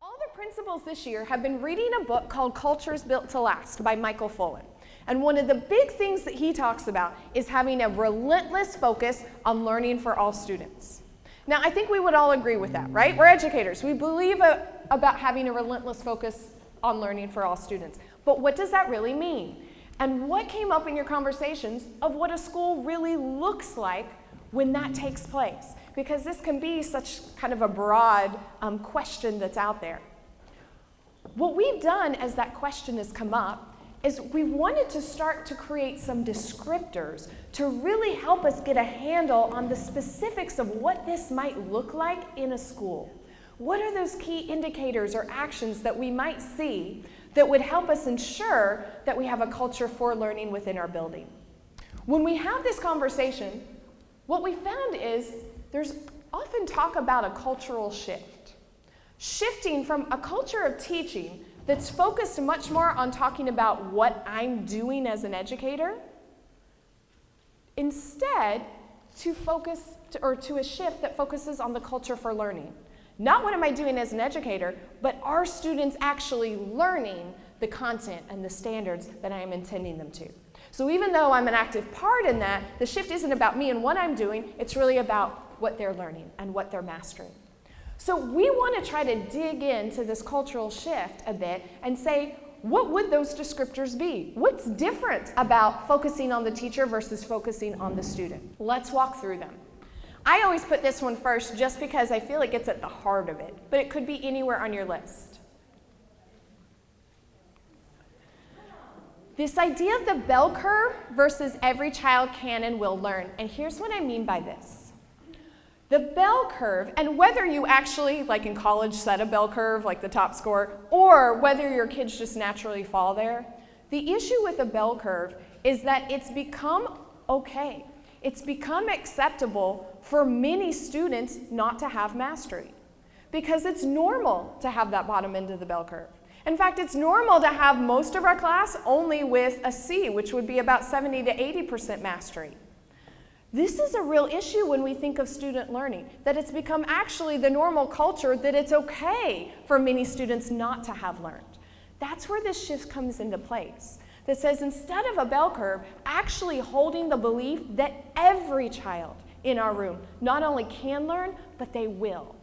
All the principals this year have been reading a book called Cultures Built to Last by Michael Fullan. And one of the big things that he talks about is having a relentless focus on learning for all students. Now, I think we would all agree with that, right? We're educators. We believe about having a relentless focus on learning for all students. But what does that really mean? And what came up in your conversations of what a school really looks like when that takes place? Because this can be such kind of a broad question that's out there. What we've done as that question has come up is we wanted to start to create some descriptors to really help us get a handle on the specifics of what this might look like in a school. What are those key indicators or actions that we might see that would help us ensure that we have a culture for learning within our building? When we have this conversation, what we found is there's often talk about a cultural shift. Shifting from a culture of teaching that's focused much more on talking about what I'm doing as an educator, instead to a shift that focuses on the culture for learning. Not what am I doing as an educator, but are students actually learning the content and the standards that I am intending them to? So even though I'm an active part in that, the shift isn't about me and what I'm doing, it's really about what they're learning and what they're mastering. So we want to try to dig into this cultural shift a bit and say, what would those descriptors be? What's different about focusing on the teacher versus focusing on the student? Let's walk through them. I always put this one first just because I feel it gets at the heart of it, but it could be anywhere on your list. This idea of the bell curve versus every child can and will learn. And here's what I mean by this. The bell curve, and whether you actually, like in college, set a bell curve, like the top score, or whether your kids just naturally fall there, the issue with a bell curve is that it's become okay. It's become acceptable for many students not to have mastery, because it's normal to have that bottom end of the bell curve. In fact, it's normal to have most of our class only with a C, which would be about 70 to 80% mastery. This is a real issue when we think of student learning, that it's become actually the normal culture that it's okay for many students not to have learned. That's where this shift comes into place, that says instead of a bell curve, actually holding the belief that every child in our room not only can learn, but they will.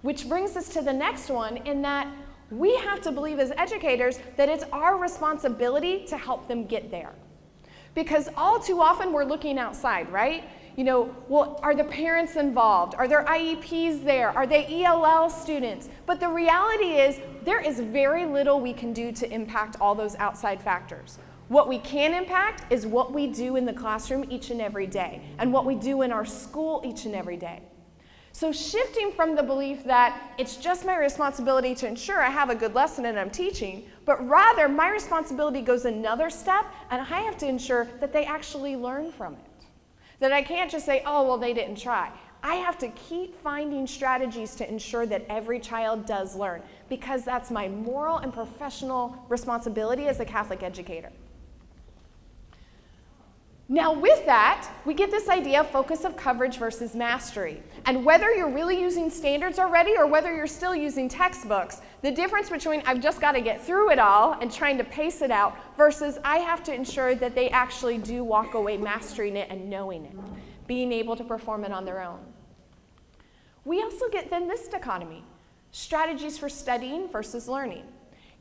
Which brings us to the next one, in that we have to believe as educators that it's our responsibility to help them get there. Because all too often we're looking outside, right? Well, are the parents involved? Are there IEPs there? Are they ELL students? But the reality is there is very little we can do to impact all those outside factors. What we can impact is what we do in the classroom each and every day, and what we do in our school each and every day. So shifting from the belief that it's just my responsibility to ensure I have a good lesson and I'm teaching, but rather my responsibility goes another step, and I have to ensure that they actually learn from it. That I can't just say, oh, well, they didn't try. I have to keep finding strategies to ensure that every child does learn, because that's my moral and professional responsibility as a Catholic educator. Now with that, we get this idea of focus of coverage versus mastery. And whether you're really using standards already or whether you're still using textbooks, the difference between I've just got to get through it all and trying to pace it out versus I have to ensure that they actually do walk away mastering it and knowing it, being able to perform it on their own. We also get then this dichotomy, strategies for studying versus learning.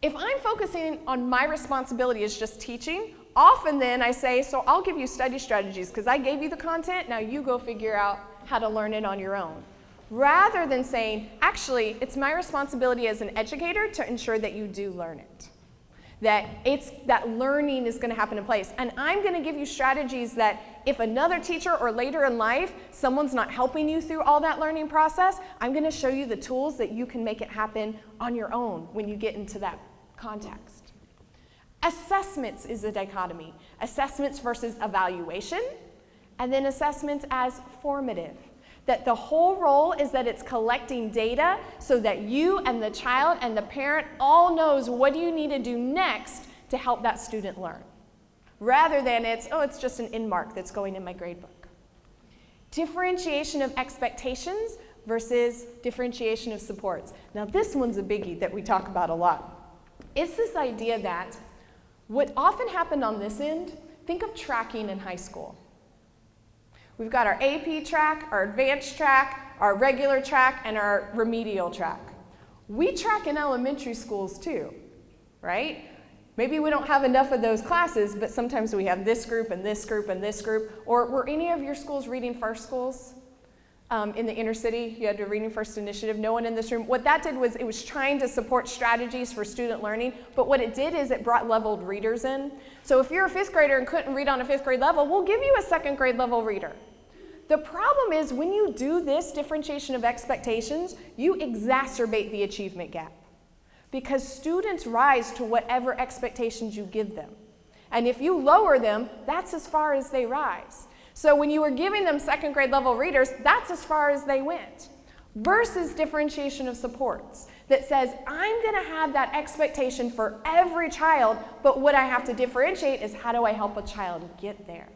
If I'm focusing on my responsibility as just teaching, often then I say, so I'll give you study strategies because I gave you the content, now you go figure out how to learn it on your own. Rather than saying, actually, it's my responsibility as an educator to ensure that you do learn it. That learning is going to happen in place. And I'm going to give you strategies that if another teacher or later in life, someone's not helping you through all that learning process, I'm going to show you the tools that you can make it happen on your own when you get into that context. Assessments is a dichotomy. Assessments versus evaluation, and then assessments as formative. That the whole role is that it's collecting data so that you and the child and the parent all knows what do you need to do next to help that student learn. Rather than it's just an in mark that's going in my grade book. Differentiation of expectations versus differentiation of supports. Now this one's a biggie that we talk about a lot. It's this idea that what often happened on this end, think of tracking in high school. We've got our AP track, our advanced track, our regular track, and our remedial track. We track in elementary schools too, right? Maybe we don't have enough of those classes, but sometimes we have this group and this group and this group. Or were any of your schools reading first schools? In the inner city, you had a reading first initiative. No one in this room. What that did was it was trying to support strategies for student learning, but what it did is it brought leveled readers in. So if you're a fifth grader and couldn't read on a fifth grade level, we'll give you a second grade level reader. The problem is when you do this differentiation of expectations, you exacerbate the achievement gap because students rise to whatever expectations you give them. And if you lower them, that's as far as they rise. So when you were giving them second grade level readers, that's as far as they went. Versus differentiation of supports that says, I'm going to have that expectation for every child, but what I have to differentiate is how do I help a child get there?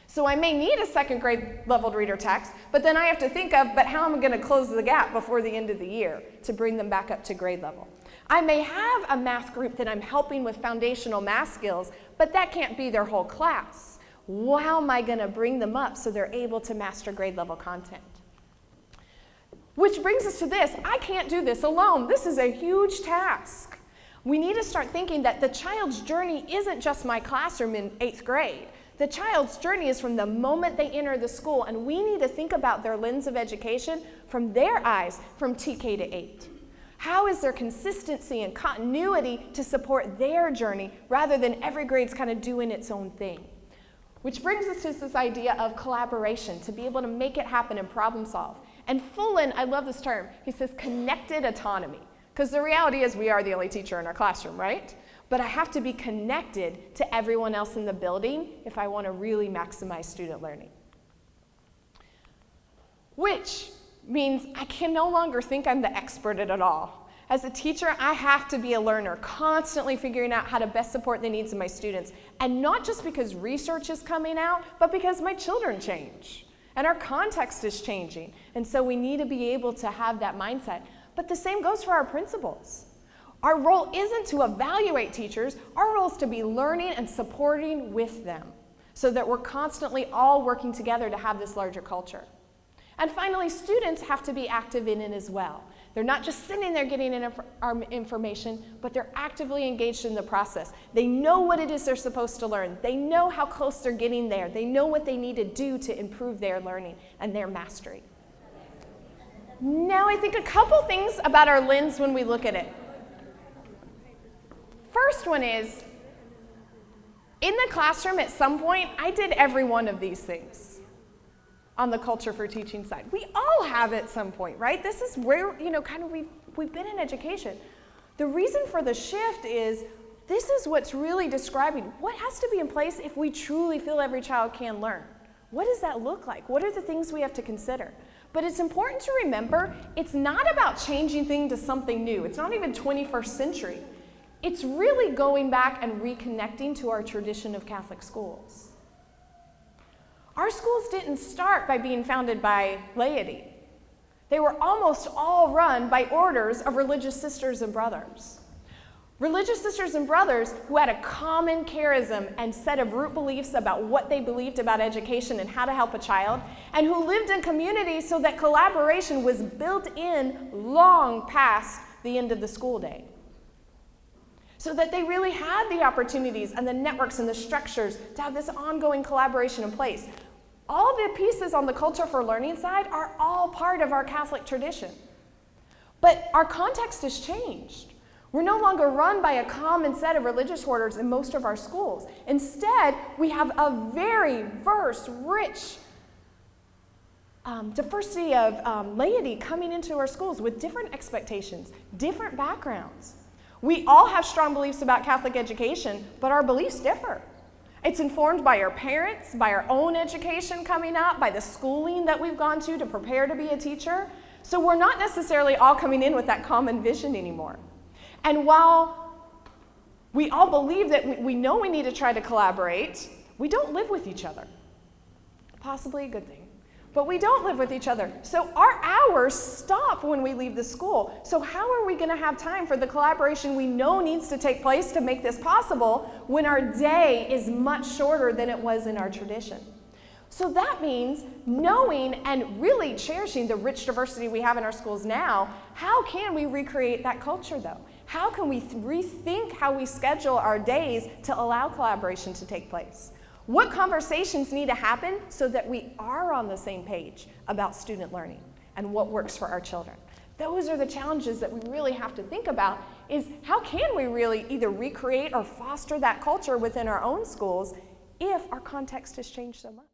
So I may need a second grade leveled reader text, but then I have to think of, but how am I going to close the gap before the end of the year to bring them back up to grade level? I may have a math group that I'm helping with foundational math skills, but that can't be their whole class. How am I going to bring them up so they're able to master grade level content? Which brings us to this. I can't do this alone. This is a huge task. We need to start thinking that the child's journey isn't just my classroom in 8th grade. The child's journey is from the moment they enter the school, and we need to think about their lens of education from their eyes from TK to 8. How is there consistency and continuity to support their journey rather than every grade's kind of doing its own thing? Which brings us to this idea of collaboration, to be able to make it happen and problem solve. And Fullen, I love this term, he says connected autonomy. Because the reality is we are the only teacher in our classroom, right? But I have to be connected to everyone else in the building if I want to really maximize student learning. Which means I can no longer think I'm the expert at it all. As a teacher, I have to be a learner, constantly figuring out how to best support the needs of my students. And not just because research is coming out, but because my children change. And our context is changing. And so we need to be able to have that mindset. But the same goes for our principals. Our role isn't to evaluate teachers. Our role is to be learning and supporting with them so that we're constantly all working together to have this larger culture. And finally, students have to be active in it as well. They're not just sitting there getting information, but they're actively engaged in the process. They know what it is they're supposed to learn. They know how close they're getting there. They know what they need to do to improve their learning and their mastery. Now I think a couple things about our lens when we look at it. First one is, in the classroom at some point, I did every one of these things. On the culture for teaching side. We all have at some point, right? This is where, kind of we've been in education. The reason for the shift is this is what's really describing what has to be in place if we truly feel every child can learn. What does that look like? What are the things we have to consider? But it's important to remember it's not about changing things to something new. It's not even 21st century. It's really going back and reconnecting to our tradition of Catholic schools. Our schools didn't start by being founded by laity. They were almost all run by orders of religious sisters and brothers. Religious sisters and brothers who had a common charism and set of root beliefs about what they believed about education and how to help a child, and who lived in community so that collaboration was built in long past the end of the school day. So that they really had the opportunities and the networks and the structures to have this ongoing collaboration in place. All the pieces on the culture for learning side are all part of our Catholic tradition. But our context has changed. We're no longer run by a common set of religious orders in most of our schools. Instead, we have a very diverse, rich diversity of laity coming into our schools with different expectations, different backgrounds. We all have strong beliefs about Catholic education, but our beliefs differ. It's informed by our parents, by our own education coming up, by the schooling that we've gone to prepare to be a teacher. So we're not necessarily all coming in with that common vision anymore. And while we all believe that we know we need to try to collaborate, we don't live with each other. Possibly a good thing. but we don't live with each other. So our hours stop when we leave the school. So how are we going to have time for the collaboration we know needs to take place to make this possible when our day is much shorter than it was in our tradition? So that means knowing and really cherishing the rich diversity we have in our schools now. How can we recreate that culture though? How can we rethink how we schedule our days to allow collaboration to take place? What conversations need to happen so that we are on the same page about student learning and what works for our children? Those are the challenges that we really have to think about, is how can we really either recreate or foster that culture within our own schools if our context has changed so much?